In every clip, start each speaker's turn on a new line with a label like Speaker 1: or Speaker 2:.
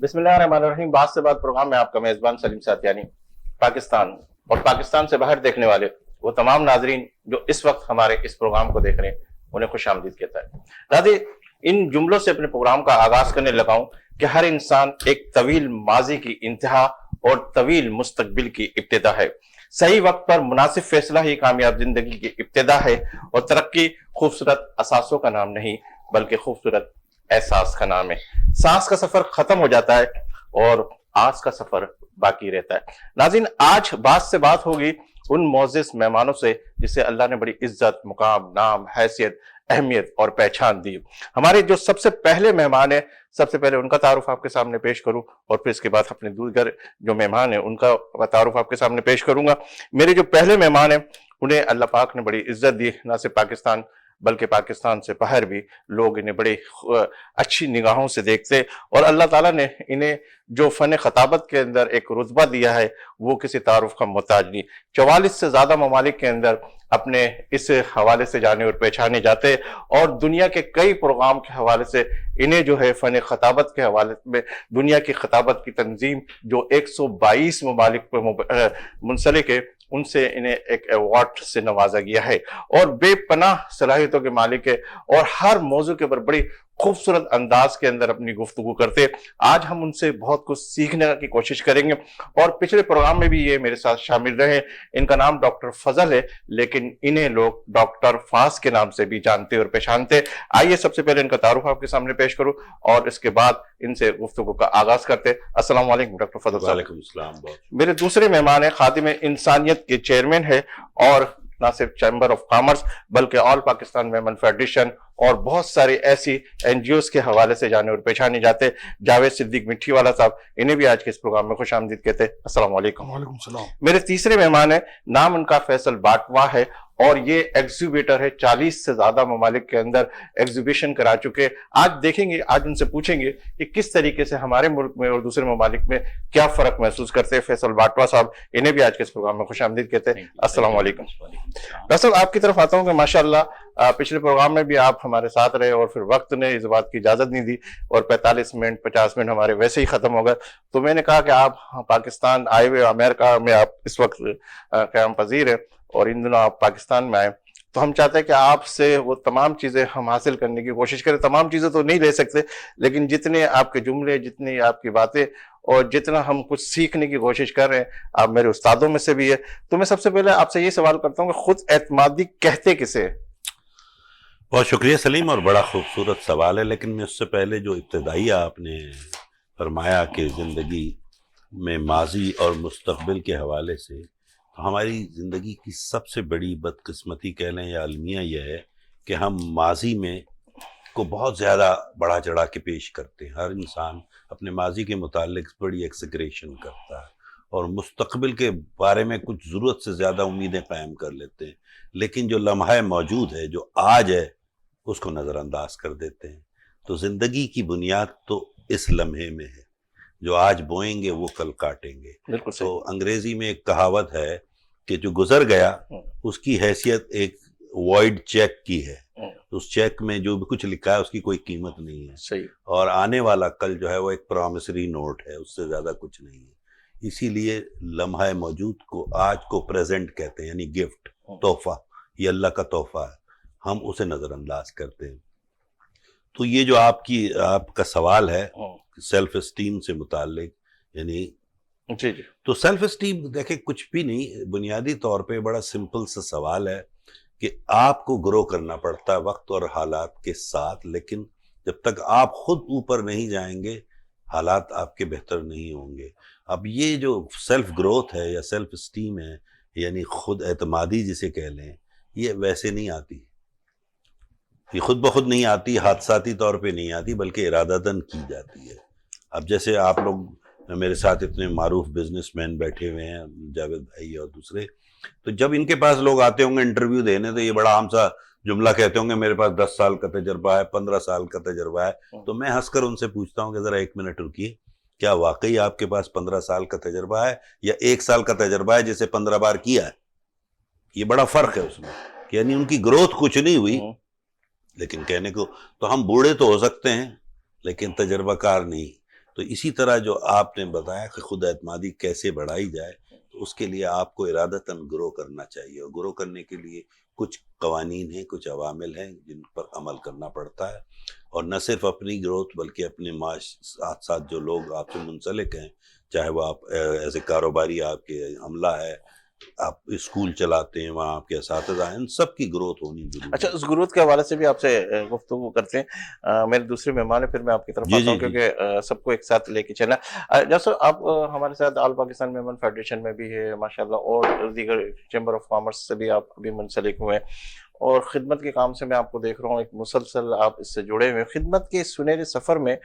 Speaker 1: بسم اللہ الرحمن الرحیم. بات سے بات پروگرام میں آپ کا میزبان سلیم ساتیانی پاکستان اور پاکستان سے باہر دیکھنے والے وہ تمام ناظرین جو اس وقت ہمارے اس پروگرام کو دیکھ رہے ہیں انہیں خوش آمدید کہتا ہے. دادی ان جملوں سے اپنے پروگرام کا آغاز کرنے لگا ہوں کہ ہر انسان ایک طویل ماضی کی انتہا اور طویل مستقبل کی ابتدا ہے. صحیح وقت پر مناسب فیصلہ ہی کامیاب زندگی کی ابتدا ہے اور ترقی خوبصورت اثاثوں کا نام نہیں بلکہ خوبصورت احساس کا نام ہے. سانس کا سفر ختم ہو جاتا ہے اور آس کا سفر باقی رہتا ہے. ناظرین آج بات سے بات ہوگی ان معزز مہمانوں سے جسے اللہ نے بڑی عزت، مقام، نام، حیثیت، اہمیت اور پہچان دی. ہمارے جو سب سے پہلے مہمان ہیں، سب سے پہلے ان کا تعارف آپ کے سامنے پیش کروں اور پھر اس کے بعد اپنے دیگر جو مہمان ہیں ان کا تعارف آپ کے سامنے پیش کروں گا. میرے جو پہلے مہمان ہیں انہیں اللہ پاک نے بڑی عزت دی. نہ صرف پاکستان بلکہ پاکستان سے باہر بھی لوگ انہیں بڑی اچھی نگاہوں سے دیکھتے اور اللہ تعالیٰ نے انہیں جو فن خطابت کے اندر ایک رتبہ دیا ہے وہ کسی تعارف کا محتاج نہیں. 44 سے زیادہ ممالک کے اندر اپنے اس حوالے سے جانے اور پہچانے جاتے اور دنیا کے کئی پروگرام کے حوالے سے انہیں جو ہے فن خطابت کے حوالے میں دنیا کی خطابت کی تنظیم جو 122 ممالک پر منسلک ہے ان سے انہیں ایک ایوارڈ سے نوازا گیا ہے اور بے پناہ صلاحیتوں کے مالک ہے اور ہر موضوع کے اوپر بڑی خوبصورت انداز کے اندر اپنی گفتگو کرتے. آج ہم ان سے بہت کچھ سیکھنے کی کوشش کریں گے اور پچھلے پروگرام میں بھی یہ میرے ساتھ شامل رہے. ان کا نام ڈاکٹر فضل ہے لیکن انہیں لوگ ڈاکٹر فاس کے نام سے بھی جانتے اور پہچانتے. آئیے سب سے پہلے ان کا تعارف آپ کے سامنے پیش کروں اور اس کے بعد ان سے گفتگو کا آغاز کرتے. السلام علیکم ڈاکٹر فضل صاحب.
Speaker 2: وعلیکم السلام.
Speaker 1: میرے دوسرے مہمان ہیں خادم انسانیت کے چیئرمین ہے اور نہ صرف چیمبر آف کامرس بلکہ آل پاکستان ویمن فیڈریشن اور بہت سارے ایسی این جی اوز کے حوالے سے جانے اور پہچانے جاتے جاوید صدیق مٹھی والا صاحب. انہیں بھی آج کے اس پروگرام میں خوش آمدید کہتے. السلام علیکم.
Speaker 3: وعلیکم السلام.
Speaker 1: میرے تیسرے مہمان ہیں نام ان کا فیصل باٹوا ہے اور یہ ایگزیبیٹر ہے 40 سے زیادہ ممالک کے اندر ایگزیبیشن کرا چکے. آج دیکھیں گے، آج ان سے پوچھیں گے کہ کس طریقے سے ہمارے ملک میں اور دوسرے ممالک میں کیا فرق محسوس کرتے ہیں. فیصل باٹوا صاحب انہیں بھی آج کے اس پروگرام میں خوش آمدید کہتے ہیں. السلام علیکم. ڈاکٹر صاحب آپ کی طرف آتا ہوں کہ ماشاءاللہ پچھلے پروگرام میں بھی آپ ہمارے ساتھ رہے اور پھر وقت نے اس بات کی اجازت نہیں دی اور 45 منٹ 50 منٹ ہمارے ویسے ہی ختم ہو گئے. تو میں نے کہا کہ آپ پاکستان آئے ہوئے، امریکہ میں آپ اس وقت قیام پذیر ہیں اور ان دنوں آپ پاکستان میں آئے، تو ہم چاہتے ہیں کہ آپ سے وہ تمام چیزیں ہم حاصل کرنے کی کوشش کریں. تمام چیزیں تو نہیں لے سکتے لیکن جتنے آپ کے جملے، جتنی آپ کی باتیں اور جتنا ہم کچھ سیکھنے کی کوشش کر رہے ہیں آپ میرے استادوں میں سے بھی ہے. تو میں سب سے پہلے آپ سے یہ سوال کرتا ہوں کہ خود اعتمادی کہتے کسے؟
Speaker 2: بہت شکریہ سلیم، اور بڑا خوبصورت سوال ہے. لیکن میں اس سے پہلے جو ابتدائی آپ نے فرمایا کہ زندگی میں ماضی اور مستقبل کے حوالے سے، تو ہماری زندگی کی سب سے بڑی بدقسمتی کہہ لیں یا المیہ یہ ہے کہ ہم ماضی میں کو بہت زیادہ بڑھا چڑھا کے پیش کرتے ہیں. ہر انسان اپنے ماضی کے متعلق بڑی ایکسیگریشن کرتا ہے اور مستقبل کے بارے میں کچھ ضرورت سے زیادہ امیدیں قائم کر لیتے ہیں، لیکن جو لمحہ موجود ہے، جو آج ہے، اس کو نظر انداز کر دیتے ہیں. تو زندگی کی بنیاد تو اس لمحے میں ہے. جو آج بوئیں گے وہ کل کاٹیں گے.
Speaker 1: بالکل.
Speaker 2: تو انگریزی میں ایک کہاوت ہے کہ جو گزر گیا اس کی حیثیت ایک وائڈ چیک کی ہے. اس چیک میں جو بھی کچھ لکھا ہے اس کی کوئی قیمت نہیں ہے.
Speaker 1: صحیح. اور
Speaker 2: آنے والا کل جو ہے وہ ایک پرومسری نوٹ ہے، اس سے زیادہ کچھ نہیں ہے. اسی لیے لمحہ موجود کو، آج کو پریزنٹ کہتے ہیں، یعنی گفٹ، تحفہ. یہ اللہ کا تحفہ ہے، ہم اسے نظر انداز کرتے ہیں. تو یہ جو آپ کا سوال ہے سیلف اسٹیم سے متعلق، یعنی
Speaker 1: جی جی،
Speaker 2: تو سیلف اسٹیم دیکھیں کچھ بھی نہیں، بنیادی طور پہ بڑا سمپل سا سوال ہے کہ آپ کو گرو کرنا پڑتا ہے وقت اور حالات کے ساتھ، لیکن جب تک آپ خود اوپر نہیں جائیں گے حالات آپ کے بہتر نہیں ہوں گے. اب یہ جو سیلف گروتھ ہے یا سیلف اسٹیم ہے، یعنی خود اعتمادی جسے کہہ لیں، یہ ویسے نہیں آتی، یہ خود بخود نہیں آتی، حادثاتی طور پہ نہیں آتی، بلکہ ارادتاً کی جاتی ہے. اب جیسے آپ لوگ میرے ساتھ اتنے معروف بزنس مین بیٹھے ہوئے ہیں، جاوید بھائی اور دوسرے، تو جب ان کے پاس لوگ آتے ہوں گے انٹرویو دینے تو یہ بڑا عام سا جملہ کہتے ہوں گے میرے پاس 10 سال کا تجربہ ہے، 15 سال کا تجربہ ہے. تو میں ہنس کر ان سے پوچھتا ہوں کہ ذرا 1 منٹ رکیے، کیا واقعی آپ کے پاس 15 سال کا تجربہ ہے یا 1 سال کا تجربہ ہے جسے 15 بار کیا ہے؟ یہ بڑا فرق ہے اس میں، کہ یعنی ان کی گروتھ کچھ نہیں ہوئی. لیکن کہنے کو تو ہم بوڑھے تو ہو سکتے ہیں لیکن تجربہ کار نہیں. تو اسی طرح جو آپ نے بتایا کہ خود اعتمادی کیسے بڑھائی جائے، تو اس کے لیے آپ کو ارادتاً گرو کرنا چاہیے، اور گرو کرنے کے لیے کچھ قوانین ہیں، کچھ عوامل ہیں جن پر عمل کرنا پڑتا ہے، اور نہ صرف اپنی گروتھ بلکہ اپنے ساتھ ساتھ جو لوگ آپ سے منسلک ہیں، چاہے وہ آپ ایز اے کاروباری آپ کے عملہ ہے، آپ اسکول چلاتے ہیں، وہاں آپ کے اساتذہ ہیں، ان سب کی گروتھ ہونی ضروری ہے۔
Speaker 1: اچھا، اس گروتھ کے حوالے سے بھی آپ سے گفتگو کرتے ہیں، میرے دوسرے مہمان ہیں، پھر میں آپ کی طرف
Speaker 2: جی
Speaker 1: آتا
Speaker 2: جی
Speaker 1: ہوں
Speaker 2: جی
Speaker 1: کیونکہ سب کو ایک ساتھ لے کے چلنا۔ جیسے آپ ہمارے ساتھ آل پاکستان میمن فیڈریشن میں بھی ہے ماشاءاللہ، اور دیگر چیمبر آف کامرس سے بھی آپ ابھی منسلک ہوئے ہیں، اور خدمت کے کام سے میں آپ کو دیکھ رہا ہوں، ایک مسلسل آپ اس سے جڑے ہوئے ہیں۔ خدمت کے اس سنہرے سفر میں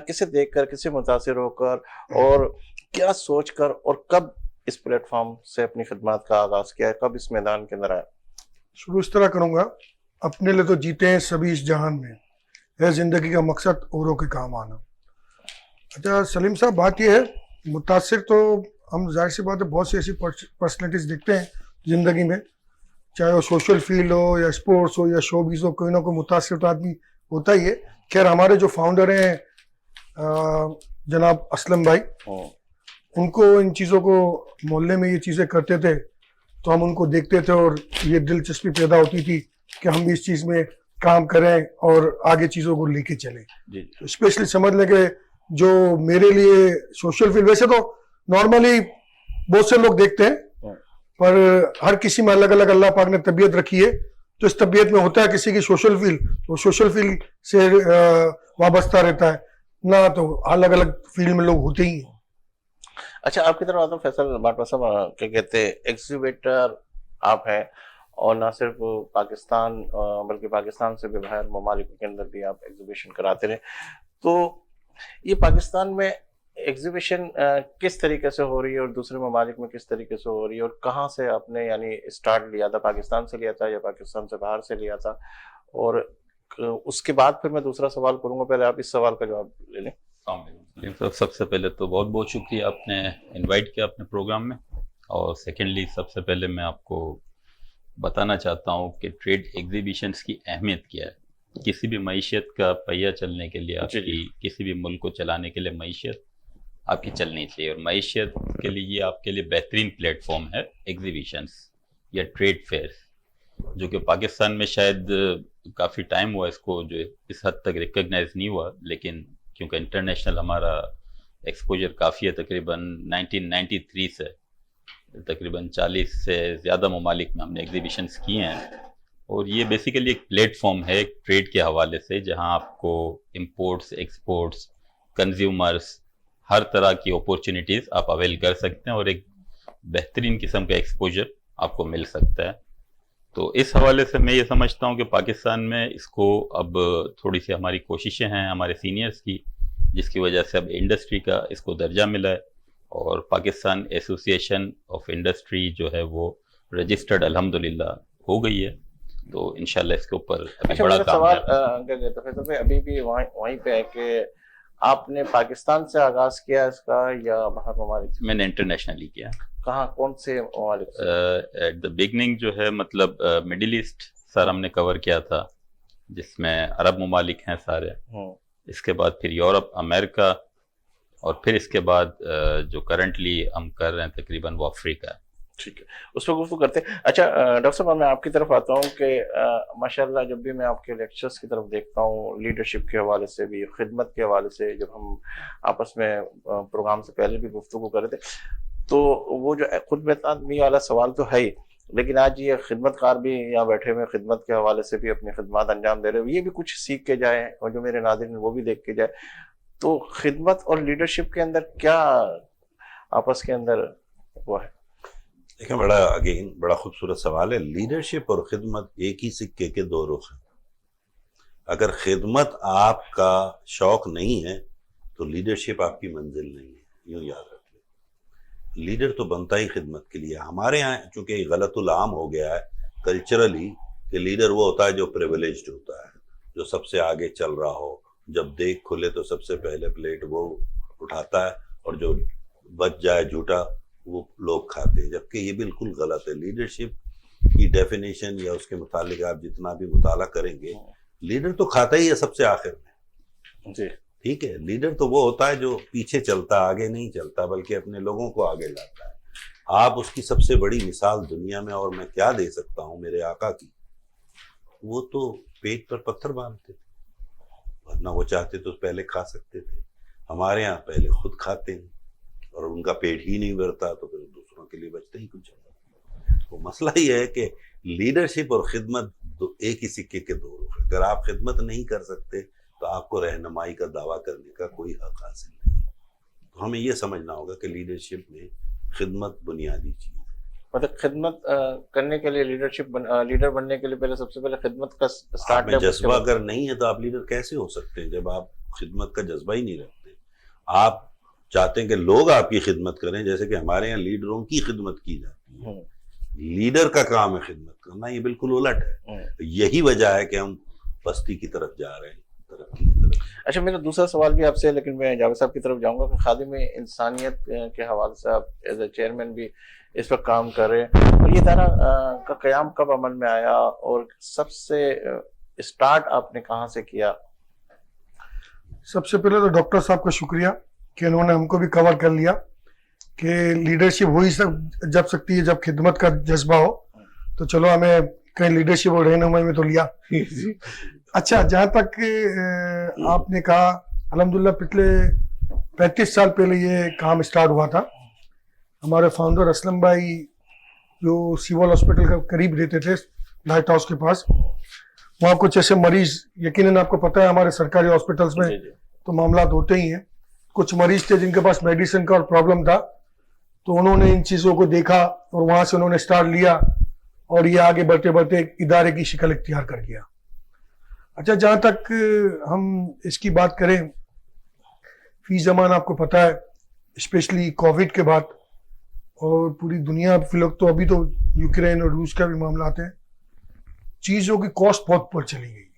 Speaker 1: کسے دیکھ کر، کسے متاثر ہو کر، اور کیا سوچ کر، اور کب اس پلیٹ فارم سے اپنی خدمات کا آغاز کیا ہے، کب اس میدان کے اندر آیا؟
Speaker 3: شروع اس طرح کروں گا، اپنے لیے تو جیتے ہیں سبھی اس جہان میں، ہے زندگی کا مقصد اوروں کے کام آنا۔ اچھا سلیم صاحب، بات یہ ہے، متاثر تو ہم ظاہر سی بات ہے بہت سی ایسی پرسنالٹیز دیکھتے ہیں زندگی میں، چاہے وہ سوشل فیلڈ ہو یا اسپورٹس ہو یا شوبیز ہو، کوئی نہ کوئی متاثر تو آدمی ہوتا ہی ہے۔ خیر ہمارے جو فاؤنڈر ہیں جناب اسلم بھائی، ان کو ان چیزوں کو محلے میں یہ چیزیں کرتے تھے تو ہم ان کو دیکھتے تھے، اور یہ دلچسپی پیدا ہوتی تھی کہ ہم بھی اس چیز میں کام کریں اور آگے چیزوں کو لے کے چلیں۔ اسپیشلی سمجھ لیں کہ جو میرے لیے سوشل فیلڈ، ویسے تو نارملی بہت سے لوگ دیکھتے ہیں، پر ہر کسی میں الگ الگ اللہ پاک نے طبیعت رکھی ہے، تو اس طبیعت میں ہوتا ہے کسی کی سوشل فیلڈ، تو سوشل فیلڈ سے وابستہ رہتا ہے، نہ تو الگ الگ فیلڈ میں لوگ ہوتے ہی ہیں۔
Speaker 1: اچھا، آپ کی طرف آتا ہوں فیصل باٹوا صاحب، کیا کہتے ہیں، ایگزیبیٹر آپ ہیں، اور نہ صرف پاکستان بلکہ پاکستان سے بھی باہر ممالک کے اندر بھی آپ ایگزیبیشن کراتے رہے، تو یہ پاکستان میں ایگزیبیشن کس طریقے سے ہو رہی ہے، اور دوسرے ممالک میں کس طریقے سے ہو رہی ہے، اور کہاں سے آپ نے یعنی اسٹارٹ لیا تھا؟ پاکستان سے لیا تھا یا پاکستان سے باہر سے لیا تھا؟ اور اس کے بعد پھر میں دوسرا سوال کروں گا، پہلے آپ اس سوال کا جواب لے لیں۔
Speaker 4: سب سے پہلے تو بہت بہت شکریہ، آپ نے انوائٹ کیا اپنے پروگرام میں، اور سیکنڈلی سب سے پہلے میں آپ کو بتانا چاہتا ہوں کہ ٹریڈ ایگزیبیشنز کی اہمیت کیا ہے۔ کسی بھی معیشت کا پہیہ چلنے کے لیے، آپ کی کسی بھی ملک کو چلانے کے لیے معیشت آپ کی چلنی چاہیے، اور معیشت کے لیے یہ آپ کے لیے بہترین پلیٹ فارم ہے ایگزیبیشنز یا ٹریڈ فیئرز، جو کہ پاکستان میں شاید کافی ٹائم ہوا اس کو جو اس حد تک ریکگنائز نہیں ہوا، لیکن کیونکہ انٹرنیشنل ہمارا ایکسپوجر کافی ہے، تقریباً 1993 سے تقریباً 40 سے زیادہ ممالک میں ہم نے ایگزیبیشنز کیے ہیں، اور یہ بیسیکلی ایک پلیٹ فارم ہے ایک ٹریڈ کے حوالے سے، جہاں آپ کو امپورٹس، ایکسپورٹس، کنزیومرز، ہر طرح کی اپورچونیٹیز آپ اویل کر سکتے ہیں، اور ایک بہترین قسم کا ایکسپوجر آپ کو مل سکتا ہے۔ تو اس حوالے سے میں یہ سمجھتا ہوں کہ پاکستان میں اس کو اب تھوڑی سی ہماری کوششیں ہیں ہمارے سینئرز کی، جس کی وجہ سے اب انڈسٹری کا اس کو درجہ ملا ہے، اور پاکستان ایسوسی ایشن آف انڈسٹری جو ہے وہ رجسٹرڈ الحمدللہ ہو گئی ہے، تو انشاءاللہ اس کے اوپر ابھی بڑا کام ہے۔
Speaker 1: کیا کہتے ہیں فیصل، ابھی بھی وہیں پہ ہے کہ آپ نے پاکستان سے آغاز کیا اس کا یا باہر ممالک سے؟
Speaker 4: میں نے انٹرنیشنلی کیا۔
Speaker 1: کہاں، کون سے ممالک سے؟
Speaker 4: ایٹ دا بگننگ جو ہے مطلب مڈل ایسٹ سر ہم نے کور کیا تھا، جس میں عرب ممالک ہیں سارے، اس کے بعد پھر یورپ، امریکہ، اور پھر اس کے بعد جو کرنٹلی ہم کر رہے ہیں تقریباً وہ افریقہ ہے۔
Speaker 1: ٹھیک ہے، اس پہ گفتگو کرتے ہیں۔ اچھا ڈاکٹر صاحب، میں آپ کی طرف آتا ہوں کہ ماشاءاللہ جب بھی میں آپ کے لیکچرز کی طرف دیکھتا ہوں، لیڈرشپ کے حوالے سے بھی، خدمت کے حوالے سے، جب ہم آپس میں پروگرام سے پہلے بھی گفتگو کر رہے تھے، تو وہ جو خود میں آدمی والا سوال تو ہے ہی، لیکن آج یہ خدمت کار بھی یہاں بیٹھے ہوئے خدمت کے حوالے سے بھی اپنی خدمات انجام دے رہے ہوئے، یہ بھی کچھ سیکھ کے جائیں، اور جو میرے ناظرین وہ بھی دیکھ کے جائے، تو خدمت اور لیڈرشپ کے اندر کیا آپس کے اندر وہ ہے؟
Speaker 2: دیکھیں، بڑا خوبصورت سوال ہے۔ لیڈرشپ اور خدمت ایک ہی سکے کے دو رخ ہیں۔ اگر خدمت آپ کا شوق نہیں ہے تو لیڈرشپ آپ کی منزل نہیں ہے، یوں یاد رکھ لیں۔ لیڈر تو بنتا ہی خدمت کے لیے۔ ہمارے ہاں چونکہ غلط العام ہو گیا ہے کلچرلی کہ لیڈر وہ ہوتا ہے جو پریویلیجڈ ہوتا ہے، جو سب سے آگے چل رہا ہو، جب دیکھ کھلے تو سب سے پہلے پلیٹ وہ اٹھاتا ہے، اور جو بچ جائے جھوٹا وہ لوگ کھاتے ہیں، جبکہ یہ بالکل غلط ہے۔ لیڈرشپ کی ڈیفینیشن یا اس کے متعلق آپ جتنا بھی مطالعہ کریں گے، لیڈر تو کھاتا ہی ہے سب سے آخر میں۔
Speaker 1: جی،
Speaker 2: ٹھیک ہے. لیڈر تو وہ ہوتا ہے جو پیچھے چلتا آگے نہیں چلتا بلکہ اپنے لوگوں کو آگے لاتا ہے. آپ اس کی سب سے بڑی مثال دنیا میں اور میں کیا دے سکتا ہوں میرے آقا کی. وہ تو پیٹ پر پتھر باندھتے تھے ورنہ وہ چاہتے تو پہلے کھا سکتے تھے. ہمارے ہاں پہلے خود کھاتے ہیں اور ان کا پیٹ ہی نہیں بھرتا تو پھر دوسروں کے لیے بچتا ہی کچھ. تو مسئلہ یہ ہے کہ لیڈرشپ اور خدمت ایک ہی سکے کے دو رخ. اگر آپ خدمت نہیں کر سکتے تو آپ کو رہنمائی کا دعویٰ کرنے کا کوئی حق حاصل نہیں. تو ہمیں یہ سمجھنا ہوگا کہ لیڈرشپ میں خدمت بنیادی چیز ہے.
Speaker 1: مطلب خدمت کرنے کے لیے لیڈر بننے کے لیے پہلے سب سے پہلے خدمت کا
Speaker 2: آپ
Speaker 1: اسٹارٹ
Speaker 2: میں جذبہ اگر نہیں ہے تو آپ لیڈر کیسے ہو سکتے ہیں جب آپ خدمت کا جذبہ ہی نہیں رکھتے. آپ چاہتے ہیں کہ لوگ آپ کی خدمت کریں جیسے کہ ہمارے یہاں لیڈروں کی خدمت کی جاتی ہے. لیڈر کا کام ہے خدمت کرنا. یہ بالکل الٹ ہے. یہی وجہ ہے کہ ہم پستی کی طرف جا رہے ہیں, ترقی کی طرف.
Speaker 1: اچھا میرا دوسرا سوال بھی آپ سے, لیکن میں جاوید صاحب کی طرف جاؤں گا کہ خادم انسانیت کے حوالے سے آپ ایز اے چیئرمین بھی اس وقت کام کر رہے ہیں, اور یہ ادارہ کا قیام کب عمل میں آیا اور سب سے اسٹارٹ آپ نے کہاں سے کیا؟
Speaker 3: سب سے پہلے تو ڈاکٹر صاحب کا شکریہ کہ انہوں نے ہم کو بھی کور کر لیا کہ لیڈرشپ وہی جب سکتی ہے جب خدمت کا جذبہ ہو. تو چلو ہمیں کہیں لیڈرشپ اور رہنمائی میں تو لیا. اچھا, جہاں تک آپ نے کہا الحمدللہ پچھلے 35 سال پہلے یہ کام اسٹارٹ ہوا تھا. ہمارے فاؤنڈر اسلم بھائی جو سیول ہاسپٹل کے قریب رہتے تھے لائٹ ہاؤس کے پاس, وہاں کچھ ایسے مریض, یقیناً آپ کو پتہ ہے ہمارے سرکاری ہاسپٹلس میں تو معاملات ہوتے ہی ہیں, کچھ مریض تھے جن کے پاس میڈیسن کا اور پرابلم تھا. تو انہوں نے ان چیزوں کو دیکھا اور وہاں سے انہوں نے اسٹارٹ لیا اور یہ آگے بڑھتے بڑھتے ایک ادارے کی شکل اختیار کر گیا. اچھا, جہاں تک ہم اس کی بات کریں, فی زمان آپ کو پتہ ہے اسپیشلی کووڈ کے بعد اور پوری دنیا فی الوقت تو ابھی تو یوکرین اور روس کا بھی معاملات ہیں, چیزوں کی کاسٹ بہت پر چلی گئی.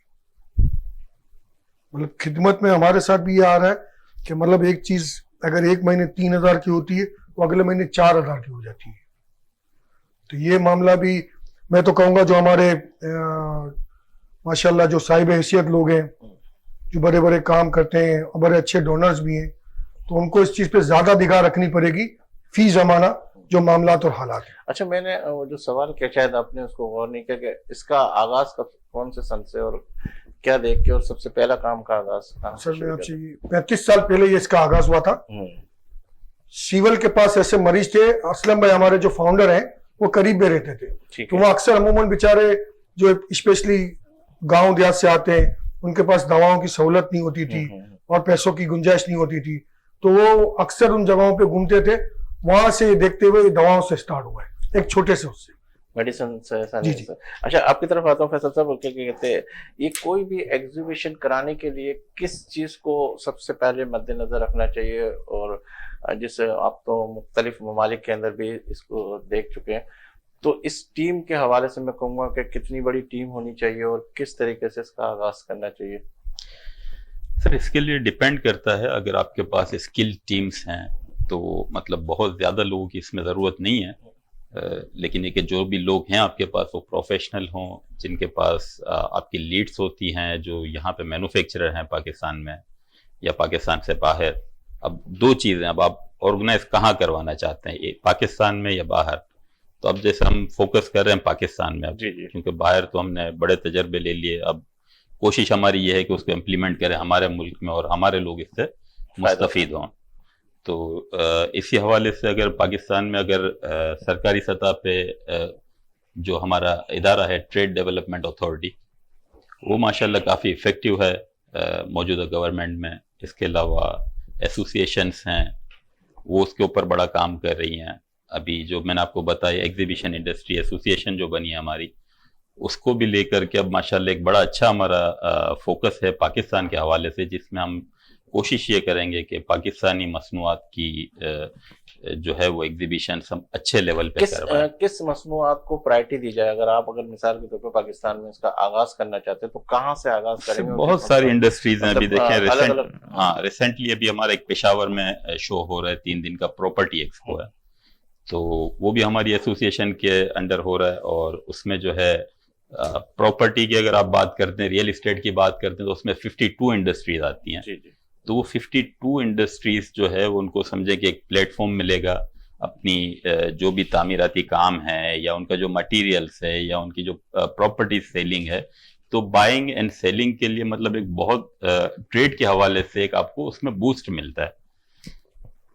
Speaker 3: مطلب خدمت میں ہمارے ساتھ بھی یہ آ رہا ہے کہ مطلب ایک چیز اگر ایک مہینے 3,000 کی ہوتی ہے تو اگلے مہینے 4,000 کی ہو جاتی ہے. تو یہ معاملہ بھی میں تو کہوں گا جو ہمارے ماشاءاللہ جو صاحب حیثیت لوگ ہیں جو بڑے بڑے کام کرتے ہیں اور بڑے اچھے ڈونرز بھی ہیں, تو ان کو اس چیز پہ زیادہ نگاہ رکھنی پڑے گی فی زمانہ جو معاملات اور حالات ہیں.
Speaker 1: اچھا, میں نے جو سوال کیا شاید آپ نے اس کو غور نہیں کیا کہ اس کا آغاز کون سے سن سے اور کیا دیکھ کے اور سب سے پہلا کام کا آغاز
Speaker 3: سر میں آپ سے 35 سال پہلے یہ اس کا آغاز ہوا تھا. سیول کے پاس ایسے مریض تھے, اسلم بھائی ہمارے جو فاؤنڈر ہیں وہ قریب میں رہتے تھے, تو وہ اکثر عموماً بیچارے جو اسپیشلی گاؤں دیہات سے آتے ہیں ان کے پاس دواؤں کی سہولت نہیں ہوتی تھی اور پیسوں کی گنجائش نہیں ہوتی تھی, تو وہ اکثر ان جگہوں پہ گھومتے تھے. وہاں سے دیکھتے ہوئے دواؤں سے سٹارٹ ہوا ہے, ایک چھوٹے سے اس سے
Speaker 1: میڈیسن سے ایسا نہیں. اچھا, آپ کی طرف آتا ہوں فیصل صاحب, کیا کہتے ہیں یہ کوئی بھی ایگزیبیشن کرانے کے لیے کس چیز کو سب سے پہلے مد نظر رکھنا چاہیے, اور جسے آپ تو مختلف ممالک کے اندر بھی اس کو دیکھ چکے ہیں, تو اس ٹیم کے حوالے سے میں کہوں گا کہ کتنی بڑی ٹیم ہونی چاہیے اور کس طریقے سے اس کا آغاز کرنا چاہیے؟
Speaker 4: سر اس کے لیے ڈیپینڈ کرتا ہے. اگر آپ کے پاس اسکل ٹیمز ہیں تو مطلب بہت زیادہ لوگوں کی اس میں ضرورت نہیں ہے, لیکن یہ کہ جو بھی لوگ ہیں آپ کے پاس وہ پروفیشنل ہوں, جن کے پاس آپ کی لیڈز ہوتی ہیں جو یہاں پہ مینوفیکچرر ہیں پاکستان میں یا پاکستان سے باہر. اب دو چیزیں, اب آپ آرگنائز کہاں کروانا چاہتے ہیں, پاکستان میں یا باہر. تو اب جیسے ہم فوکس کر رہے ہیں پاکستان میں, اب کیونکہ باہر تو ہم نے بڑے تجربے لے لیے, اب کوشش ہماری یہ ہے کہ اس کو امپلیمنٹ کریں ہمارے ملک میں اور ہمارے لوگ اس سے مستفید ہوں. تو اسی حوالے سے اگر پاکستان میں اگر سرکاری سطح پہ جو ہمارا ادارہ ہے ٹریڈ ڈیولپمنٹ اتھارٹی, وہ ماشاءاللہ کافی افیکٹو ہے موجودہ گورنمنٹ میں. اس کے علاوہ ایسوسیشنس ہیں وہ اس کے اوپر بڑا کام کر رہی ہیں. ابھی جو میں نے آپ کو بتایا ایگزیبیشن انڈسٹری ایسوسیشن جو بنی ہے ہماری, اس کو بھی لے کر کے اب ماشاءاللہ ایک بڑا اچھا ہمارا فوکس ہے پاکستان کے حوالے سے, جس میں ہم کوشش یہ کریں گے کہ پاکستانی مصنوعات کی جو ہے وہ ایگزیبیشنز ہم اچھے لیول پہ کروائیں.
Speaker 1: کس مصنوعات کو پرائرٹی دی جائے؟ اگر اگر مثال کے طور پہ پاکستان میں اس کا آغاز کرنا چاہتے ہیں تو کہاں سے آغاز کریں گے؟
Speaker 4: بہت ساری انڈسٹریز ہیں. ابھی دیکھیں ریسنٹلی ابھی ہمارا ایک پشاور میں شو ہو رہا ہے 3 دن کا, پراپرٹی ایکسپو ہے, تو وہ بھی ہماری ایسوسیشن کے انڈر ہو رہا ہے. اور اس میں جو ہے پراپرٹی کی اگر آپ بات کرتے ہیں, ریئل اسٹیٹ کی بات کرتے ہیں, تو اس میں 52 انڈسٹریز آتی ہیں. تو وہ 52 انڈسٹریز جو ہے وہ ان کو سمجھیں کہ ایک پلیٹ فارم ملے گا اپنی جو بھی تعمیراتی کام ہے یا ان کا جو مٹیریلس ہے یا ان کی جو پراپرٹی سیلنگ ہے، تو بائنگ اینڈ سیلنگ کے لیے مطلب ایک بہت ٹریڈ کے حوالے سے ایک آپ کو اس میں بوسٹ ملتا ہے.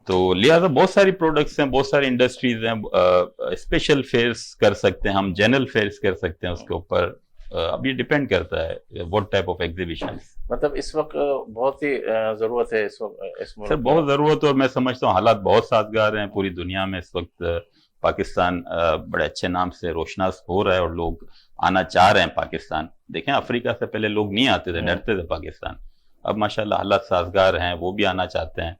Speaker 4: تو لہٰذا بہت ساری پروڈکٹس ہیں، بہت ساری انڈسٹریز ہیں. اسپیشل فیئرس کر سکتے ہیں ہم، جنرل فیئرس کر سکتے ہیں اس کے اوپر. اب یہ ڈیپینڈ کرتا ہے واٹ ٹائپ آف ایگزیبیشنس.
Speaker 1: مطلب اس وقت بہت ہی ضرورت ہے اس وقت اس ملک
Speaker 4: سر بہت ضرورت ہے، اور میں سمجھتا ہوں حالات بہت سازگار ہیں پوری دنیا میں اس وقت. پاکستان بڑے اچھے نام سے روشناس ہو رہا ہے اور لوگ آنا چاہ رہے ہیں پاکستان. دیکھیں افریقہ سے پہلے لوگ نہیں آتے تھے، ڈرتے تھے پاکستان. اب ماشاءاللہ حالات سازگار ہیں، وہ بھی آنا چاہتے ہیں.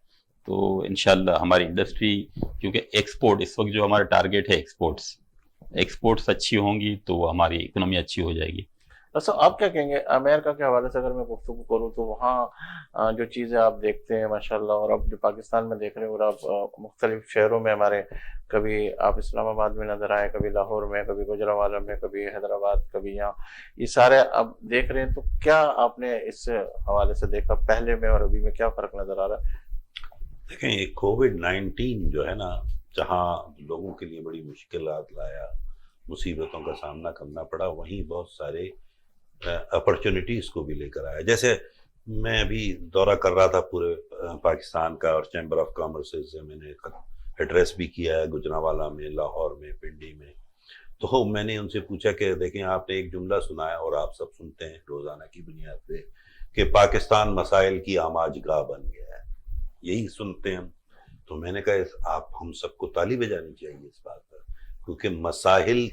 Speaker 4: تو انشاءاللہ ہماری انڈسٹری، کیونکہ ایکسپورٹ اس وقت جو ہمارا ٹارگیٹ ہے ایکسپورٹس اچھی ہوں گی تو ہماری اکنامی اچھی ہو جائے گی.
Speaker 1: اچھا آپ کیا کہیں گے امریکہ کے حوالے سے اگر میں گفتگو کروں تو وہاں جو چیزیں آپ دیکھتے ہیں ماشاءاللہ، اور اب جو پاکستان میں دیکھ رہے ہیں، اور آپ مختلف شہروں میں ہمارے، کبھی آپ اسلام آباد میں نظر آئے، کبھی لاہور میں، کبھی گوجرانوالہ میں، کبھی حیدرآباد، کبھی یہاں، یہ سارے اب دیکھ رہے ہیں. تو کیا آپ نے اس حوالے سے دیکھا پہلے میں اور ابھی میں کیا فرق نظر آ رہا ہے؟
Speaker 2: دیکھیں یہ کووڈ-19 جو ہے نا، جہاں لوگوں کے لیے بڑی مشکلات لایا، مصیبتوں کا سامنا کرنا پڑا، وہیں بہت سارے اپرچونٹیز کو بھی لے کر آیا. جیسے میں ابھی دورہ کر رہا تھا پورے پاکستان کا، اور چیمبر آف کامرس سے میں نے ایڈریس بھی کیا ہے گوجرانوالہ میں، لاہور میں، پنڈی میں. تو میں نے ان سے پوچھا کہ دیکھیں آپ نے ایک جملہ سنا ہے اور آپ سب سنتے ہیں روزانہ کی بنیاد پہ کہ پاکستان مسائل کی آماج گاہ بن گیا ہے، یہی سنتے ہیں ہم. تو میں نے کہا آپ ہم سب کو تالی بجانی چاہیے اس بات پر، کیونکہ مسائل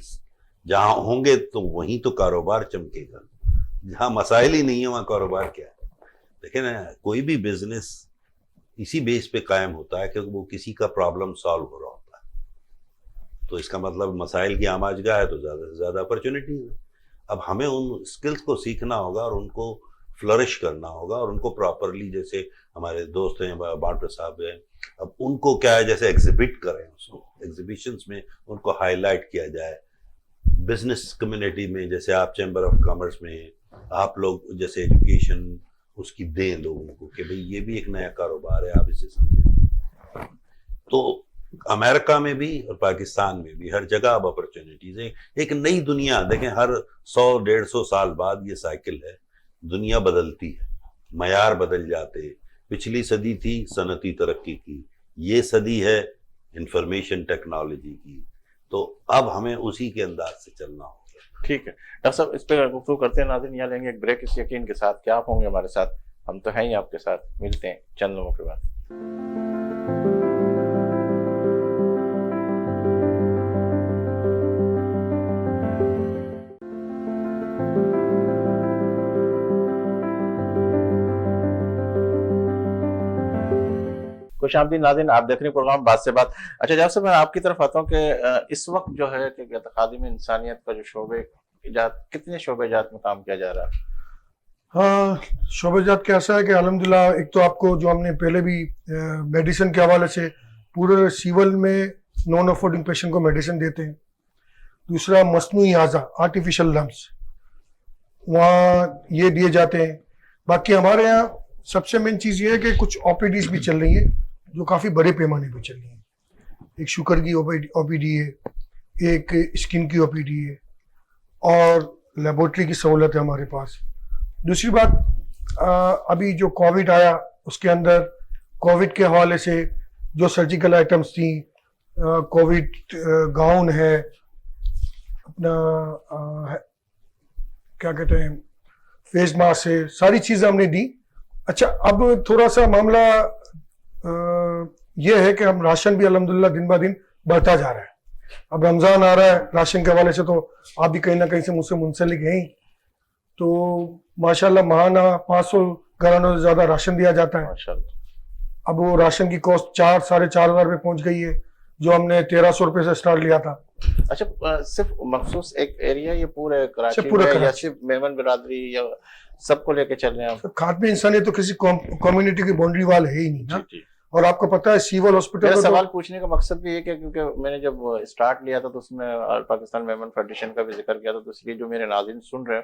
Speaker 2: جہاں ہوں گے تو وہیں تو کاروبار چمکے گا. جہاں مسائل ہی نہیں ہے وہاں کاروبار کیا ہے؟ دیکھیں نا، کوئی بھی بزنس اسی بیس پہ قائم ہوتا ہے کہ وہ کسی کا پرابلم سالو ہو رہا ہوتا ہے. تو اس کا مطلب مسائل کی آماج گاہ ہے تو زیادہ سے زیادہ اپرچونٹی ہے. اب ہمیں ان اسکلس کو سیکھنا ہوگا اور ان کو فلرش کرنا ہوگا، اور ان کو پراپرلی، جیسے ہمارے دوست ہیں بانٹر صاحب ہیں، اب ان کو کیا ہے جیسے ایگزیبٹ کریں، اس کو ایگزیبیشنز میں ان کو ہائی لائٹ کیا جائے. بزنس کمیونٹی میں جیسے آپ چیمبر آف کامرس میں ہیں، آپ لوگ جیسے ایجوکیشن اس کی دیں لوگوں کو کہ بھئی یہ بھی ایک نیا کاروبار ہے، آپ اسے سمجھیں. تو امریکہ میں بھی اور پاکستان میں بھی ہر جگہ اب اپرچونٹیز ہیں. ایک نئی دنیا، دیکھیں ہر 100-150 سال بعد یہ سائیکل ہے، دنیا بدلتی ہے، معیار بدل جاتے. پچھلی صدی تھی صنعتی ترقی کی، یہ صدی ہے انفارمیشن ٹیکنالوجی کی. تو اب ہمیں اسی کے انداز سے چلنا ہوگا.
Speaker 1: ٹھیک ہے ڈاکٹر صاحب، اس پہ گفتگو کرتے ہیں. ناظرین یہاں لیں گے ایک بریک اس یقین کے ساتھ کہ آپ ہوں گے ہمارے ساتھ، ہم تو ہیں ہی آپ کے ساتھ. ملتے ہیں چند لمحوں کے بعد. خوش آمدید ناظرین، آپ دیکھ رہے ہیں پروگرام بات سے بات. اچھا جناب صاحب، میں آپ کی طرف آتا ہوں کہ اس وقت جو ہے کہ خادم انسانیت کا جو شعبے ایجاد، کتنے شعبے جات میں کام کیا جا رہا ہے؟
Speaker 3: ہاں، شعبہ جات کا ایسا ہے کہ الحمدللہ ایک تو آپ کو جو ہم نے پہلے بھی میڈیسن کے حوالے سے پورے سیول میں نان افورڈنگ پیشنٹ کو میڈیسن دیتے ہیں. دوسرا مصنوعی اعضا، آرٹیفیشل لمس، وہاں یہ دیے جاتے ہیں. باقی ہمارے یہاں سب سے مین چیز یہ ہے کہ کچھ او پی ڈیز بھی چل رہی ہیں جو کافی بڑے پیمانے پہ چل رہی ہیں. ایک شوگر کی او پی ڈی ہے، ایک اسکن کی او پی ڈی ہے، اور لیبورٹری کی سہولت ہے ہمارے پاس. دوسری بات، ابھی جو کووڈ آیا اس کے اندر کووڈ کے حوالے سے جو سرجیکل آئٹمس تھیں، کووڈ گاؤن ہے، اپنا کیا کہتے ہیں فیس ماسک ہے، ساری چیزیں ہم نے دی. اچھا اب تھوڑا سا معاملہ یہ ہے کہ ہم راشن بھی الحمدللہ دن بہ دن بڑھتا جا رہا ہے. اب رمضان آ رہا ہے، راشن کے حوالے سے تو آپ بھی کہیں نہ کہیں سے مجھ سے منسلک ہیں. تو ماشاءاللہ ماہانہ 500 گھرانوں سے زیادہ راشن دیا جاتا ہے.
Speaker 1: ماشاءاللہ.
Speaker 3: اب وہ راشن کی کاسٹ 4-4.5 ہزار پہ پہنچ گئی ہے، جو ہم نے 1300 روپے سے اسٹارٹ لیا تھا.
Speaker 1: اچھا صرف مخصوص ایک ایریا، یہ پورے کراچی
Speaker 3: پورے
Speaker 1: میں یا
Speaker 3: کراچی؟
Speaker 1: صرف میمن برادری یا سب کو لے کے چل رہے ہیں آپ؟
Speaker 3: خاتمہ انسانیت تو کسی کمیونٹی کی باؤنڈری وال ہے ہی نہیں نا.
Speaker 1: جی.
Speaker 3: اور آپ کو پتا ہے سیول ہاسپٹل
Speaker 1: میرا
Speaker 3: کا
Speaker 1: سوال پوچھنے کا مقصد بھی یہ کہ کیونکہ میں نے جب اسٹارٹ لیا تھا تو اس میں پاکستان میمن فیڈریشن کا بھی ذکر کیا تھا، تو اس لیے جو میرے ناظرین سن رہے ہیں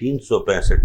Speaker 2: 365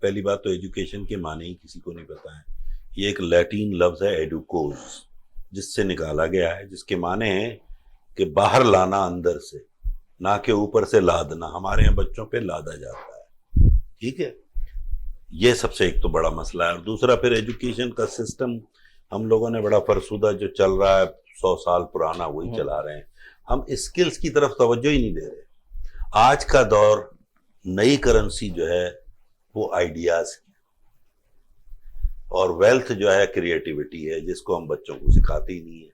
Speaker 2: پہلی بات تو ایجوکیشن کے معنی ہی کسی کو نہیں پتا ہے. یہ ایک لیٹین لفظ ہے ایڈوکوز، جس سے نکالا گیا ہے، جس کے معنی ہیں کہ باہر لانا اندر سے، نہ کہ اوپر سے لادنا. ہمارے یہاں بچوں پہ لادا جاتا ہے. ٹھیک ہے، یہ سب سے ایک تو بڑا مسئلہ ہے. اور دوسرا پھر ایجوکیشن کا سسٹم ہم لوگوں نے بڑا فرسودہ جو چل رہا ہے 100 سال پرانا وہی چلا رہے ہیں. ہم اسکلز کی طرف توجہ ہی نہیں دے رہے. آج کا دور نئی کرنسی جو ہے وہ آئیڈیاز کی، اور ویلتھ جو ہے کریٹیوٹی ہے، جس کو ہم بچوں کو سکھاتے ہی نہیں ہیں.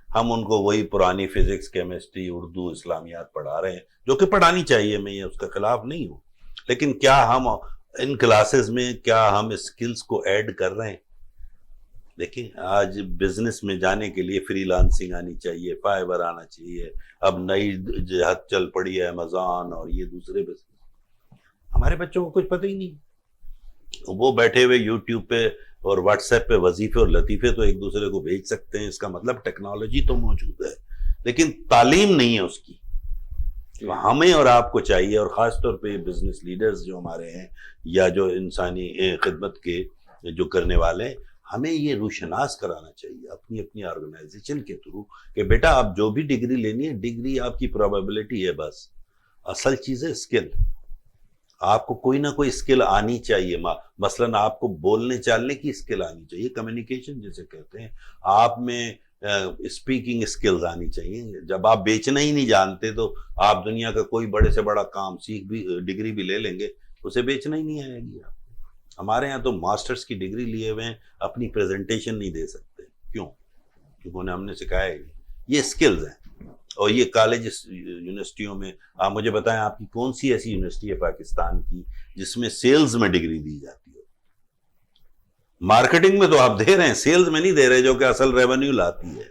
Speaker 2: ہم ان کو وہی پرانی فزکس، کیمسٹری، اردو، اسلامیات پڑھا رہے ہیں، جو کہ پڑھانی چاہیے، میں یہ اس کے خلاف نہیں ہوں. لیکن کیا ہم ان کلاسز میں کیا ہم اسکلز کو ایڈ کر رہے ہیں؟ دیکھیں، آج بزنس میں جانے کے لیے فری لانسنگ آنی چاہیے، فائبر آنا چاہیے. اب نئی جہت چل پڑی ہے امیزون اور یہ دوسرے بزنس. ہمارے بچوں کو کچھ پتہ ہی نہیں. وہ بیٹھے ہوئے یوٹیوب پہ اور واٹس ایپ پہ وظیفے اور لطیفے تو ایک دوسرے کو بھیج سکتے ہیں. اس کا مطلب ٹیکنالوجی تو موجود ہے، لیکن تعلیم نہیں ہے اس کی. ہمیں اور آپ کو چاہیے، اور خاص طور پہ بزنس لیڈرز جو ہمارے ہیں یا جو انسانی خدمت کے جو کرنے والے ہیں، ہمیں یہ روشناس کرانا چاہیے اپنی اپنی آرگنائزیشن کے تھرو کہ بیٹا آپ جو بھی ڈگری لینی ہے، ڈگری آپ کی پروبیبلٹی ہے، بس اصل چیز ہے اسکل. آپ کو کوئی نہ کوئی اسکل آنی چاہیے. مثلاً آپ کو بولنے چالنے کی اسکل آنی چاہیے، کمیونیکیشن جسے کہتے ہیں. آپ میں اسپیکنگ اسکلز آنی چاہیے. جب آپ بیچنا ہی نہیں جانتے تو آپ دنیا کا کوئی بڑے سے بڑا کام سیکھ بھی، ڈگری بھی لے لیں گے، اسے بیچنا ہی نہیں آئے گی. آپ ہمارے یہاں تو ماسٹرز کی ڈگری لیے ہوئے ہیں، اپنی پریزنٹیشن نہیں دے سکتے. کیوں؟ کیونکہ ہم نے سکھایا ہی. یہ اسکلز ہیں. اور یہ کالج یونیورسٹیوں میں، آپ مجھے بتائیں آپ کی کون سی ایسی یونیورسٹی ہے پاکستان کی جس میں سیلز میں ڈگری دی جاتی ہو؟ مارکیٹنگ میں تو آپ دے رہے ہیں، سیلز میں نہیں دے رہے، جو کہ اصل ریونیو لاتی ہے.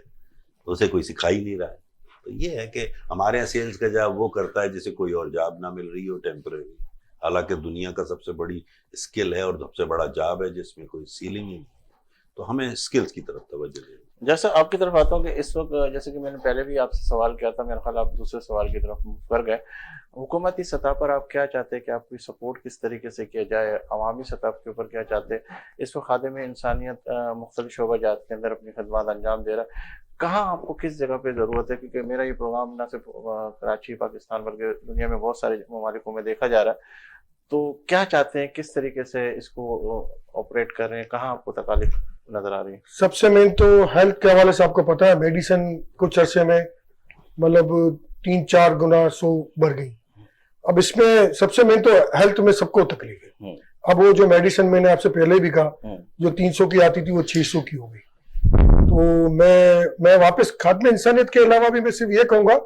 Speaker 2: اسے کوئی سکھا ہی نہیں رہا ہے. تو یہ ہے کہ ہمارے یہاں سیلز کا جاب وہ کرتا ہے جسے کوئی اور جاب نہ مل رہی ہو، ٹیمپریری. حالانکہ دنیا کا سب سے بڑی اسکل ہے اور سب سے بڑا جاب ہے جس میں کوئی سیلنگ ہی نہیں. تو ہمیں اسکلز کی طرف توجہ دیں.
Speaker 1: جیسے آپ کی طرف آتا ہوں کہ اس وقت، جیسے کہ میں نے پہلے بھی آپ سے سوال کیا تھا، میرا خیال آپ دوسرے سوال کی طرف کر گئے. حکومتی سطح پر آپ کیا چاہتے ہیں کہ آپ کی سپورٹ کس طریقے سے کیا جائے؟ عوامی سطح کے اوپر کیا چاہتے ہیں؟ اس وقت خادم انسانیت مختلف شعبہ جات کے اندر اپنی خدمات انجام دے رہا ہے. کہاں آپ کو کس جگہ پہ ضرورت ہے؟ کیونکہ میرا یہ پروگرام نہ صرف کراچی، پاکستان بلکہ دنیا میں بہت سارے ممالکوں میں دیکھا جا رہا ہے. تو کیا چاہتے ہیں، کس طریقے سے اس کو آپریٹ کر رہے ہیں؟ کہاں آپ کو تکالیف نظر آ رہی ہے؟
Speaker 3: سب سے مین تو ہیلتھ کے حوالے سے آپ کو پتہ ہے میڈیسن کچھ عرصے میں مطلب 3-4 گنا 100 بڑھ گئی. اب اس میں سب سے مین تو ہیلتھ میں سب کو تکلیف ہے. اب وہ جو میڈیسن میں نے آپ سے پہلے بھی کہا، جو 300 کی آتی تھی وہ 600 کی ہو گئی. تو میں واپس خادم انسانیت کے علاوہ بھی میں صرف یہ کہوں گا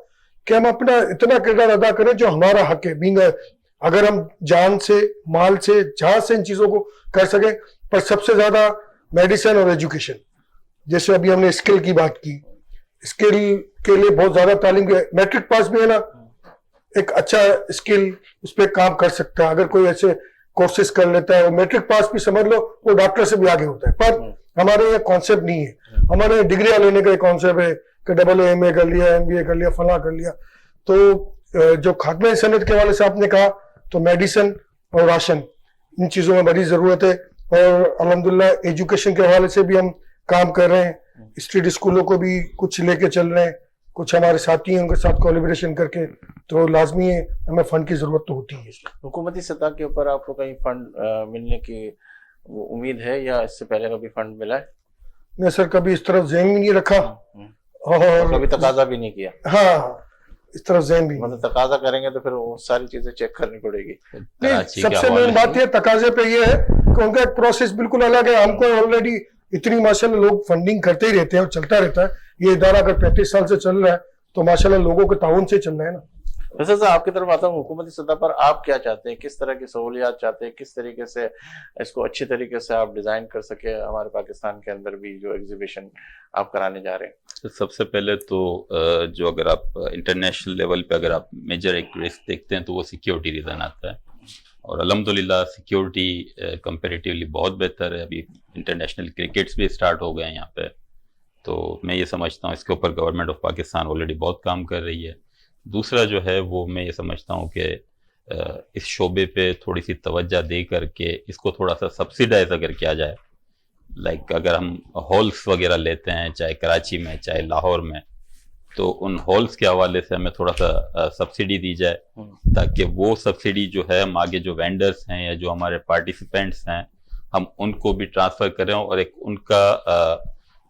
Speaker 3: کہ ہم اپنا اتنا کردار ادا کریں جو ہمارا حق ہے. اگر ہم جان سے، مال سے، جہاں سے ان چیزوں کو کر سکیں، پر سب سے زیادہ میڈیسن اور ایجوکیشن. جیسے ابھی ہم نے اسکل کی بات کی، اسکل کے لیے بہت زیادہ تعلیم کے، میٹرک پاس بھی ہے نا، ایک اچھا اسکل اس پہ کام کر سکتا ہے. اگر کوئی ایسے کورسز کر لیتا ہے، وہ میٹرک پاس بھی سمجھ لو وہ ڈاکٹر سے بھی آگے ہوتا ہے. پر ہمارے یہ کانسیپٹ نہیں ہے. ہمارے ڈگریاں لینے کا کانسیپٹ ہے کہ AA کر لیا، MBA کر لیا، فلاں کر لیا. تو جو خاتمہ انسانیت کے حوالے سے آپ نے کہا تو میڈیسن اور راشن، ان چیزوں میں بڑی ضرورت ہے. اور الحمدللہ ایجوکیشن کے حوالے سے بھی ہم کام کر رہے ہیں. اسٹریٹ اسکولوں کو بھی کچھ لے کے چل رہے ہیں. کچھ ہمارے ساتھی ہیں ان کے ساتھ کولیبریشن کر کے. تو لازمی ہے، ہمیں فنڈ کی ضرورت تو ہوتی ہے.
Speaker 1: حکومتی سطح کے اوپر آپ کو کہیں فنڈ ملنے کی امید ہے یا اس سے پہلے کبھی فنڈ ملا ہے؟
Speaker 3: میں سر کبھی اس طرف ذہن بھی نہیں رکھا اور
Speaker 1: کبھی تقاضا بھی نہیں کیا.
Speaker 3: ہاں، اس طرف ذہن بھی
Speaker 1: مطلب تقاضا کریں گے تو پھر وہ ساری چیزیں چیک کرنی پڑے گی.
Speaker 3: سب سے مین بات یہ تقاضے پہ یہ ہے کہ ان کا ایک پروسیس بالکل الگ ہے. ہم کو آلریڈی اتنی ماشاءاللہ لوگ فنڈنگ کرتے ہی رہتے ہیں اور چلتا رہتا ہے. یہ ادارہ اگر 35 سال سے چل رہا ہے تو ماشاءاللہ لوگوں کے تعاون سے چل رہا ہے نا.
Speaker 1: ویسے سر آپ کی طرف آتا ہوں، حکومتی سطح پر آپ کیا چاہتے ہیں؟ کس طرح کی سہولیات چاہتے ہیں؟ کس طریقے سے اس کو اچھی طریقے سے آپ ڈیزائن کر سکے ہمارے پاکستان کے اندر بھی جو ایگزیبیشن آپ کرانے جا رہے ہیں؟
Speaker 4: سب سے پہلے تو جو اگر آپ انٹرنیشنل لیول پہ اگر آپ میجر ایک رسک دیکھتے ہیں تو وہ سیکیورٹی ریزن آتا ہے. اور الحمدللہ سیکیورٹی کمپیریٹیولی بہت بہتر ہے. ابھی انٹرنیشنل کرکٹس بھی اسٹارٹ ہو گئے ہیں یہاں پہ. تو میں یہ سمجھتا ہوں اس کے اوپر گورنمنٹ آف پاکستان آلریڈی بہت کام کر رہی ہے. دوسرا جو ہے وہ میں یہ سمجھتا ہوں کہ اس شعبے پہ تھوڑی سی توجہ دے کر کے اس کو تھوڑا سا سبسیڈائز اگر کیا جائے، لائک اگر ہم ہالس وغیرہ لیتے ہیں چاہے کراچی میں چاہے لاہور میں، تو ان ہالس کے حوالے سے ہمیں تھوڑا سا سبسڈی دی جائے، تاکہ وہ سبسڈی جو ہے ہم آگے جو وینڈرز ہیں یا جو ہمارے پارٹیسپینٹس ہیں ہم ان کو بھی ٹرانسفر کریں، اور ایک ان کا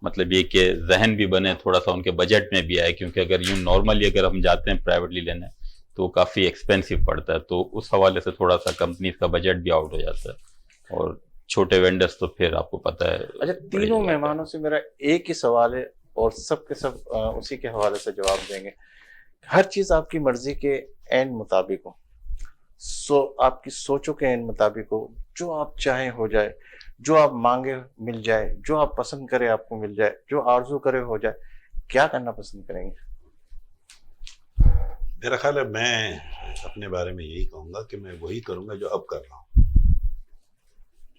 Speaker 4: مطلب یہ کہ ذہن بھی بنے، تھوڑا سا ان کے بجٹ میں بھی آئے، کیونکہ اگر یوں نارملی اگر ہم جاتے ہیں پرائیویٹلی لینے تو کافی ایکسپینسو پڑتا ہے، تو اس حوالے سے تھوڑا سا کمپنیز کا بجٹ بھی آؤٹ ہو جاتا ہے، اور چھوٹے وینڈرز تو پھر آپ کو پتہ ہے۔
Speaker 1: اچھا، تینوں مہمانوں سے میرا ایک ہی سوال ہے اور سب کے سب اسی کے حوالے سے جواب دیں گے۔ ہر چیز آپ کی مرضی کے عین مطابق ہو، آپ کی سوچوں کے عین مطابق ہو، جو آپ چاہیں ہو جائے، جو آپ مانگے مل جائے، جو آپ پسند کرے آپ کو مل جائے، جو آرزو کرے ہو جائے، کیا کرنا پسند کریں گے؟
Speaker 2: میرا خیال ہے میں اپنے بارے میں یہی کہوں گا کہ میں وہی کروں گا جو اب کر رہا ہوں،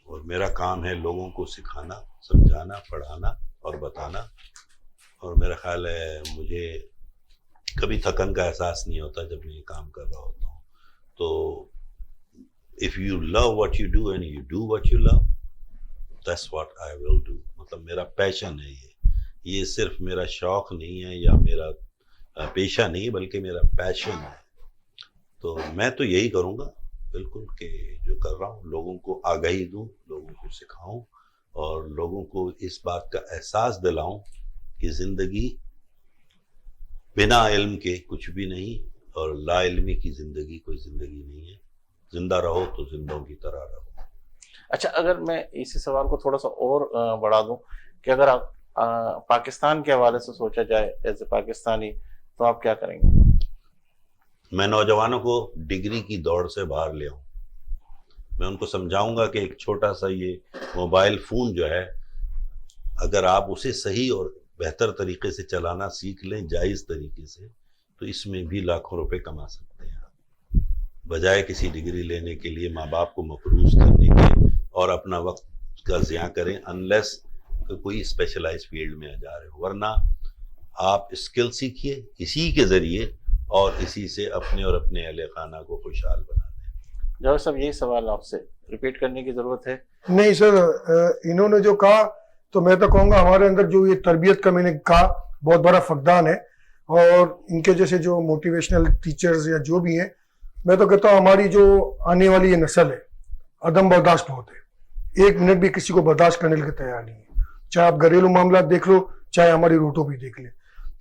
Speaker 2: اور میرا کام ہے لوگوں کو سکھانا، سمجھانا، پڑھانا اور بتانا، اور میرا خیال ہے مجھے کبھی تھکن کا احساس نہیں ہوتا جب میں یہ کام کر رہا ہوتا ہوں۔ تو if you love what you do and you do what you love, that's what I will do۔ مطلب میرا پیشن ہے یہ صرف میرا شوق نہیں ہے یا میرا پیشہ نہیں، بلکہ میرا پیشن ہے۔ تو میں تو یہی کروں گا بالکل کہ جو کر رہا ہوں، لوگوں کو آگاہی دوں، لوگوں کو سکھاؤں، اور لوگوں کو اس بات کا احساس دلاؤں کہ زندگی بنا علم کے کچھ بھی نہیں، اور لا علمی کی زندگی کوئی زندگی نہیں ہے۔ زندہ رہو تو زندوں کی طرح رہو۔
Speaker 1: اچھا، اگر میں اسی سوال کو تھوڑا سا اور بڑھا دوں کہ اگر آپ پاکستان کے حوالے سے سوچا جائے ایز اے پاکستانی، تو آپ کیا کریں گے؟
Speaker 2: میں نوجوانوں کو ڈگری کی دوڑ سے باہر لے آؤں۔ میں ان کو سمجھاؤں گا کہ ایک چھوٹا سا یہ موبائل فون جو ہے، اگر آپ اسے صحیح اور بہتر طریقے سے چلانا سیکھ لیں، جائز طریقے سے، تو اس میں بھی لاکھوں روپے کما سکتے ہیں آپ، بجائے کسی ڈگری لینے کے لیے ماں باپ کو مقروض کرنے کے اور اپنا وقت کا ضیاع کریں، انلیس کہ کوئی اسپیشلائز فیلڈ میں جا رہے ہو۔ ورنہ آپ اسکل سیکھیے اسی کے ذریعے، اور اسی سے اپنے اور اپنے اہل خانہ کو خوشحال بنا دیں۔
Speaker 1: جاوید صاحب، یہی سوال آپ سے ریپیٹ کرنے کی ضرورت ہے؟
Speaker 3: نہیں سر، انہوں نے جو کہا تو میں تو کہوں گا ہمارے اندر جو یہ تربیت کا میں نے کہا بہت بڑا فقدان ہے، اور ان کے جیسے جو موٹیویشنل ٹیچرز یا جو بھی ہیں، میں تو کہتا ہوں ہماری جو آنے والی یہ نسل ہے عدم برداشت بہت ہے، ایک منٹ بھی کسی کو برداشت کرنے کے تیار نہیں ہے، چاہے آپ گھریلو معاملات دیکھ لو چاہے ہماری روٹوں بھی دیکھ لیں۔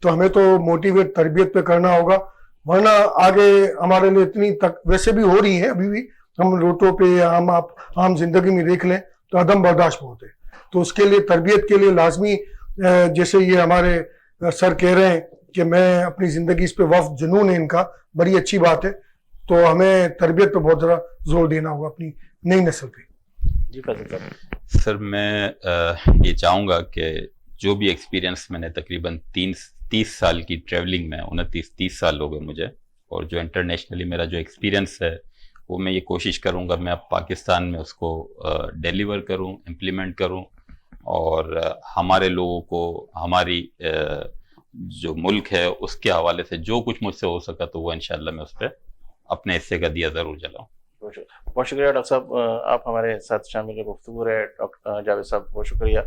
Speaker 3: تو ہمیں تو موٹیویٹ تربیت پہ کرنا ہوگا، ورنہ آگے ہمارے لیے اتنی ویسے بھی ہو رہی ہے، ابھی بھی ہم روٹوں پہ یا ہم آپ عام زندگی میں دیکھ لیں تو عدم برداشت بہت ہے۔ تو اس کے لیے تربیت کے لیے لازمی، جیسے یہ ہمارے سر کہہ رہے ہیں کہ میں اپنی زندگی اس پہ وقف جنون ہے ان کا، بڑی اچھی بات ہے، تو ہمیں تربیت پہ بہت ذرا زور دینا ہوگا اپنی نئی نسل پہ۔
Speaker 1: جی فضل صاحب۔
Speaker 4: سر میں یہ چاہوں گا کہ جو بھی ایکسپیرینس میں نے تقریباً 30 سال کی ٹریولنگ میں، 29-30 سال ہو گئے مجھے، اور جو انٹرنیشنلی میرا جو ایکسپیرینس ہے وہ میں یہ کوشش کروں گا میں اب پاکستان میں اس کو ڈیلیور کروں، امپلیمنٹ کروں، اور ہمارے لوگوں کو ہماری جو ملک ہے اس کے حوالے سے جو کچھ مجھ سے ہو سکا تو وہ انشاءاللہ میں اس پہ اپنے حصے کا دیا ضرور جلاؤں۔
Speaker 1: بہت شکریہ ڈاکٹر صاحب، آپ ہمارے ساتھ شامل گفتگو رہے۔ ڈاکٹر جاوید صاحب بہت شکریہ،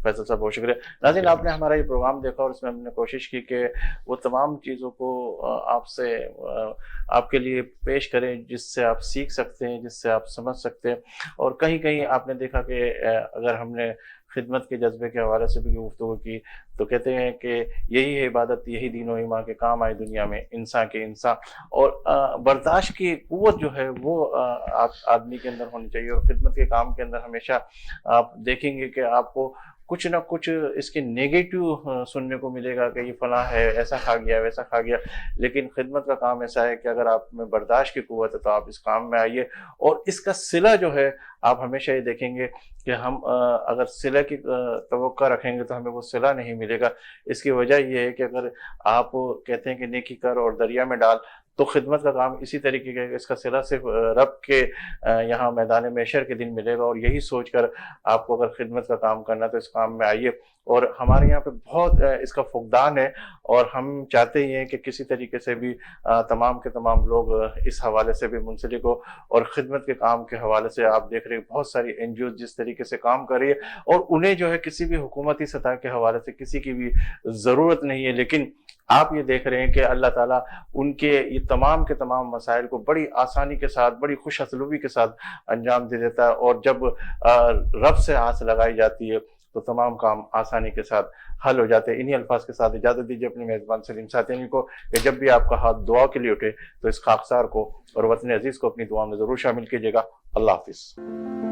Speaker 1: فیصل صاحب بہت شکریہ۔ ناظرین، آپ نے ہمارا یہ پروگرام دیکھا اور اس میں ہم نے کوشش کی کہ وہ تمام چیزوں کو آپ کے لیے پیش کریں جس سے آپ سیکھ سکتے ہیں، جس سے آپ سمجھ سکتے ہیں، اور کہیں کہیں آپ نے دیکھا کہ اگر ہم نے خدمت کے جذبے کے حوالے سے بھی گفتگو کی تو کہتے ہیں کہ یہی ہے عبادت، یہی دین و ایمان کے کام آئے دنیا میں انسان کے انسان، اور برداشت کی قوت جو ہے وہ آدمی کے اندر ہونی چاہیے، اور خدمت کے کام کے اندر ہمیشہ آپ دیکھیں گے کہ آپ کو کچھ نہ کچھ اس کے نیگیٹو سننے کو ملے گا کہ یہ فلاں ہے، ایسا کھا گیا ویسا کھا گیا، لیکن خدمت کا کام ایسا ہے کہ اگر آپ میں برداشت کی قوت ہے تو آپ اس کام میں آئیے، اور اس کا صلہ جو ہے آپ ہمیشہ یہ دیکھیں گے کہ ہم اگر صلہ کی توقع رکھیں گے تو ہمیں وہ صلہ نہیں ملے گا۔ اس کی وجہ یہ ہے کہ اگر آپ کہتے ہیں کہ نیکی کر اور دریا میں ڈال، تو خدمت کا کام اسی طریقے کا اس کا صلہ صرف رب کے یہاں میدان محشر کے دن ملے گا، اور یہی سوچ کر آپ کو اگر خدمت کا کام کرنا تو اس کام میں آئیے. اور ہمارے یہاں پہ بہت اس کا فقدان ہے، اور ہم چاہتے ہی ہیں کہ کسی طریقے سے بھی تمام کے تمام لوگ اس حوالے سے بھی منسلک ہو. اور خدمت کے کام کے حوالے سے آپ دیکھ رہے ہیں بہت ساری NGOs جس طریقے سے کام کر رہی ہے، اور انہیں جو ہے کسی بھی حکومتی سطح کے حوالے سے کسی کی بھی ضرورت نہیں ہے، لیکن آپ یہ دیکھ رہے ہیں کہ اللہ تعالیٰ ان کے یہ تمام کے تمام مسائل کو بڑی آسانی کے ساتھ، بڑی خوش اسلوبی کے ساتھ انجام دے دیتا ہے. اور جب رب سے آس لگائی جاتی ہے تو تمام کام آسانی کے ساتھ حل ہو جاتے ہیں. انہی الفاظ کے ساتھ اجازت دیجیے اپنے میزبان سلیم ساتینی کو کہ جب بھی آپ کا ہاتھ دعا کے لیے اٹھے تو اس خاکسار کو اور وطن عزیز کو اپنی دعا میں ضرور شامل کیجیے گا. اللہ حافظ.